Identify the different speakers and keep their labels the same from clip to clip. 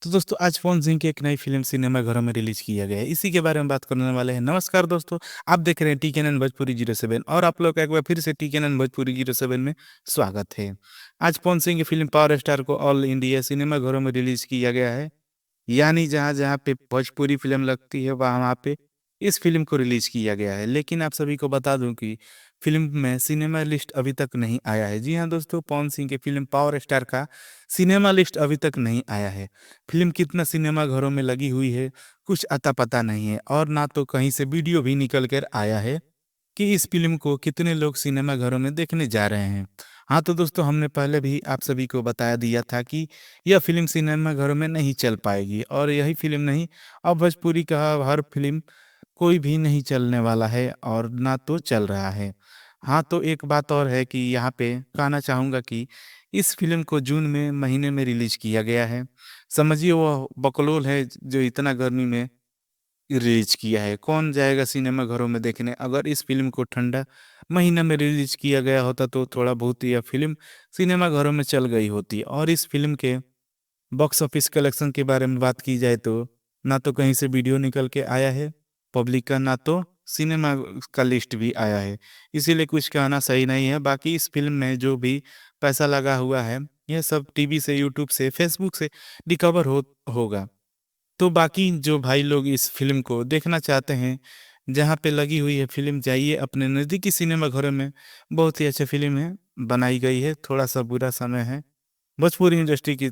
Speaker 1: तो दोस्तों आज पवन सिंह की एक नई फ़िल्म सिनेमाघरों में रिलीज़ किया गया है। इसी के बारे में बात करने वाले हैं। नमस्कार दोस्तों, आप देख रहे हैं टीकेएनएन भोजपुरी 07 और आप लोग का एक बार फिर से टीकेएनएन भोजपुरी 07 में स्वागत है। आज पवन सिंह की फ़िल्म पावर स्टार को ऑल इंडिया सिनेमाघरों में रिलीज़ किया गया है। यानी जहाँ-जहाँ पे भोजपुरी फ़िल्म लगती है वहाँ-वहाँ पे इस फ़िल्म को रिलीज़ किया गया है। लेकिन आप सभी को बता दूँ कि फ़िल्म में सिनेमा लिस्ट अभी तक नहीं आया है। जी हाँ दोस्तों, पवन सिंह की फ़िल्म पावर स्टार का सिनेमा लिस्ट अभी तक नहीं आया है। फ़िल्म कितना सिनेमाघरों में लगी हुई है, कुछ अता-पता नहीं है और ना तो कहीं से वीडियो भी निकल कर आया है कि इस फ़िल्म को कितने लोग सिनेमाघरों में देखने जा रहे हैं। हाँ, तो दोस्तों हमने पहले भी आप सभी को बता दिया था कि यह फ़िल्म सिनेमाघरों में नहीं चल पाएगी और यही फ़िल्म नहीं, अब भोजपुरी का हर फ़िल्म कोई भी नहीं चलने वाला है और ना तो चल रहा है। हाँ, तो एक बात और है कि यहाँ पे कहना चाहूँगा कि इस फ़िल्म को जून में महीने में रिलीज़ किया गया है। समझिए वो बकलोल है जो इतना गर्मी में रिलीज़ किया है। कौन जाएगा सिनेमाघरों में देखने? अगर इस फ़िल्म को ठंडा महीना में रिलीज़ किया गया होता तो थोड़ा बहुत यह फ़िल्म सिनेमाघरों में चल गई होती और इस फ़िल्म के बॉक्स ऑफिस कलेक्शन के बारे में बात की जाए तो ना तो कहीं से वीडियो निकल के आया है पब्लिक का, ना तो सिनेमा का लिस्ट भी आया है। इसीलिए कुछ कहना सही नहीं है। बाकी इस फ़िल्म में जो भी पैसा लगा हुआ है, यह सब टीवी से, यूट्यूब से, फेसबुक से रिकवर होगा। तो बाकी जो भाई लोग इस फ़िल्म को देखना चाहते हैं, जहाँ पे लगी हुई है फ़िल्म, जाइए अपने नज़दीकी सिनेमाघरों में। बहुत ही अच्छी फ़िल्म है, बनाई गई है, थोड़ा-सा बुरा समय है भोजपुरी इंडस्ट्री की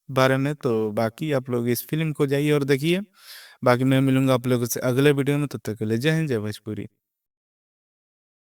Speaker 1: बारे में। तो बाकी आप लोग इस फ़िल्म को जाइए और देखिए। बाकी मैं मिलूँगा आप लोगों से अगले वीडियो में, तब तक के लिए जय हिंद, जय भोजपुरी।